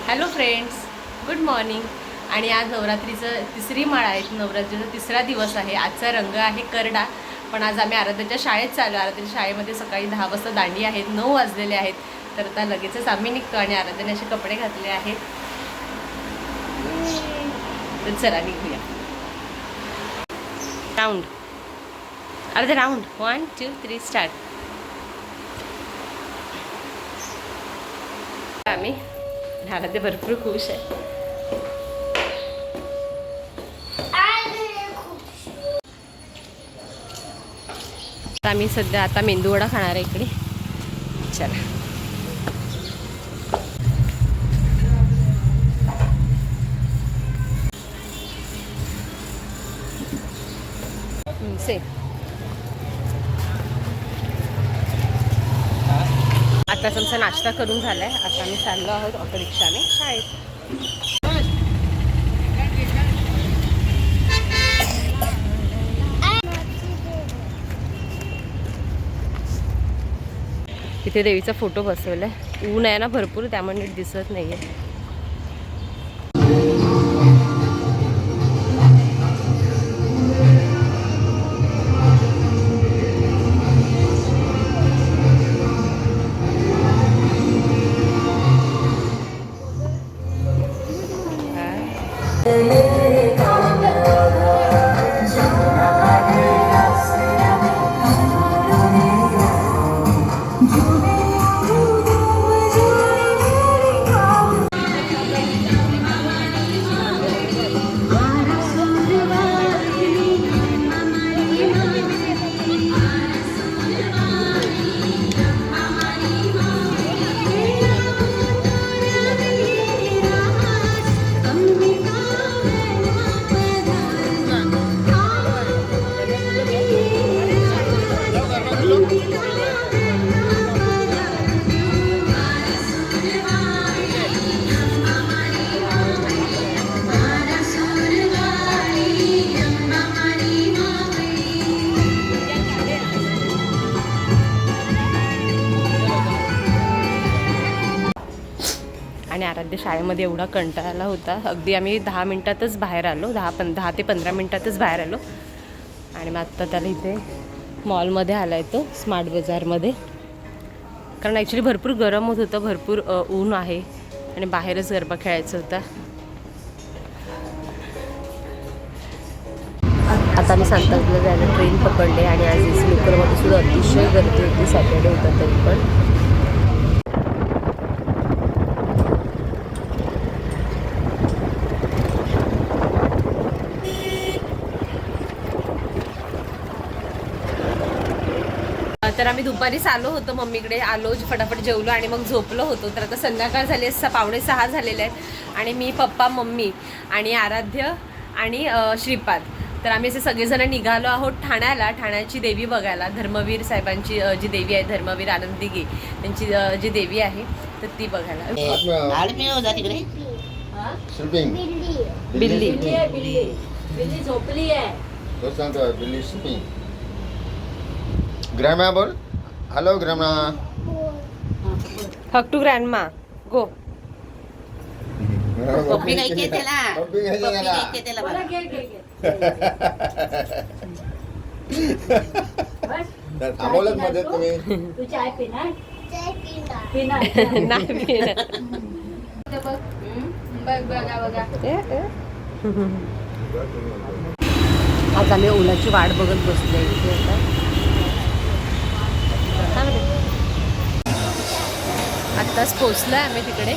Hello friends, good morning. आणि आज नवरात्रीचं तिसरी माळ आहे. नवरात्रीचा तिसरा दिवस आहे. आजचा रंग आहे करडा. पण आज आम्ही आराध्याच्या शाळेत चाललो. आराध्याच्या शाळेमध्ये सकाळी 10 वाजता दांडी आहेत. 9 वाजलेले आहेत. तर आता लगेचच आम्ही निघतो आणि आराध्याने असे कपडे घातले आहेत. तर चला निघूया. राऊंड अर्धे राऊंड 1 2 3 स्टार्ट. आम्ही आराध्य भरपूर खुश आहे. आम्ही सध्या आता मेंदूवडा खाणार आहे इकडे. चला से आता आमचा नाश्ता करून झालाय. आता आम्ही चाललो आहोत ऑटो रिक्षाने शाळेत. तिथे देवीचा फोटो बसवलाय. ऊन आहे ना भरपूर, त्यामुळे नीट दिसत नाहीये. आणि आराध्य शाळेमध्ये एवढा कंटाळा होता. अगदी आम्ही 10 मिनिटातच बाहेर आलो. 10 ते 15 मिनिटातच बाहेर आलो. आणि मग आत्ता त्याला इथे मॉलमध्ये आला आहे, तो स्मार्ट बाजारमध्ये. कारण ॲक्च्युली भरपूर गरम होत होतं, भरपूर ऊन आहे आणि बाहेरच गरबा खेळायचा होता. आता मी सांताक्रूजला जायला ट्रेन पकडले आणि आज एसी लोकलमध्ये सुद्धा अतिशय गर्दी होती. सॅटर्डे होता तरी पण. तर आम्ही दुपारीच आलो होतो मम्मीकडे. आलो, फटाफट जेवलो आणि मग झोपलो होतो. तर आता संध्याकाळ झाली, 5:45 झालेले आहेत. आणि मी, पप्पा, मम्मी आणि आराध्य आणि श्रीपाद, तर आम्ही असे सगळेजण निघालो आहोत ठाण्याला. ठाण्याची देवी बघायला. धर्मवीर साहेबांची जी देवी आहे, धर्मवीर आनंद दिघे त्यांची जी देवी आहे, तर ती बघायला. बिल्ली बिल्ली झोपली आहे. बिल्ली स्लीपिंग. ग्रैंडमा बोल. Hello grandma. Hug to grandma. Go. Puppy नाही के त्याला. पप्पी घ्यायची पप्पी त्याला. नाही के त्याला बघा. थांबवलंच मध्ये तुम्ही. तू चाय पिणार? चाय पिणार. नाही पिणार. आज आम्ही ओलाची वाट बघत बसलो इथे. आत्ताच पोचलोय आम्ही तिकडे.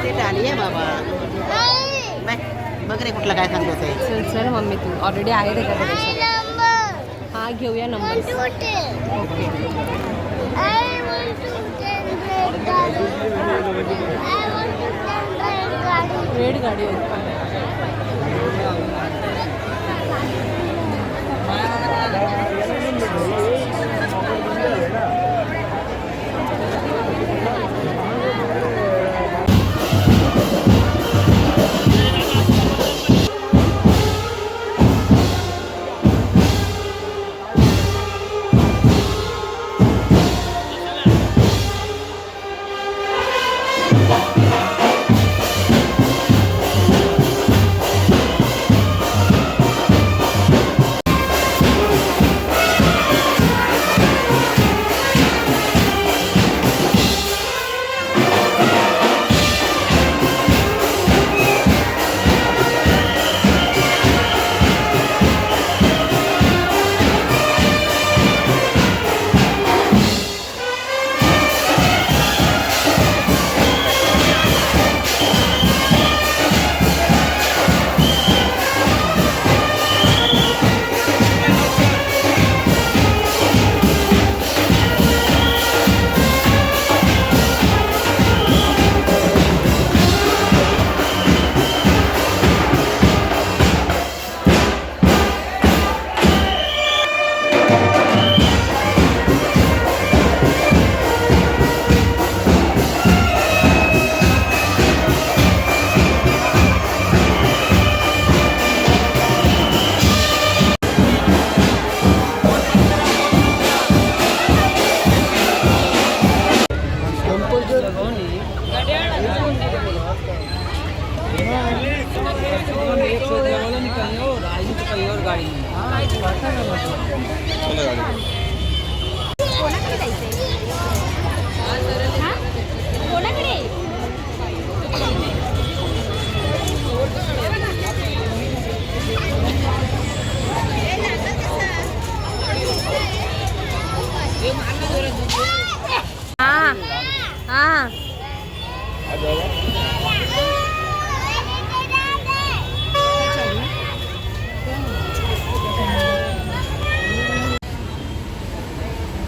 सेट आली आहे बाबा. बाय. बघ रे कुठला काय सांगतो ते. चल चल मम्मी तू ऑलरेडी आहे रे का हा घेऊया नंबर ओके रेड गाडी होती.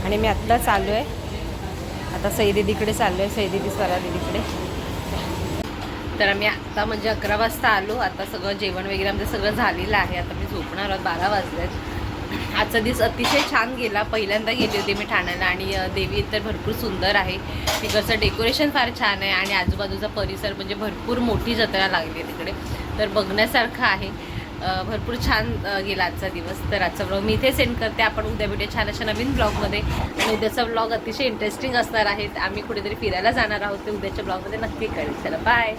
आणि मी आत्ताच आलो आहे आता सई दीदीकडे चाललो आहे. सई दीदी स्वरा दीदीकडे. तर आम्ही आत्ता म्हणजे 11 वाजता आलो. आता सगळं जेवण वगैरे आमचं सगळं झालेलं आहे. आता मी झोपणार आहोत. 12 वाजलेत. आजचा दिवस अतिशय छान गेला. पहिल्यांदा गेली होती मी ठाण्याला आणि देवी तर भरपूर सुंदर आहे. तिकडचं डेकोरेशन फार छान आहे आणि आजूबाजूचा परिसर म्हणजे भरपूर मोठी जत्रा लागली आहे तिकडे. तर बघण्यासारखं आहे. भरपूर छान गेला आजचा दिवस. तर आजचा ब्लॉग मी इथे सेंड करते. आपण उद्या भेटूया छान अशा नवीन ब्लॉगमध्ये. आणि उद्याचा ब्लॉग अतिशय इंटरेस्टिंग असणार आहे. आम्ही कुठेतरी फिरायला जाणार आहोत ते उद्याच्या ब्लॉगमध्ये नक्की कळेल. चला बाय.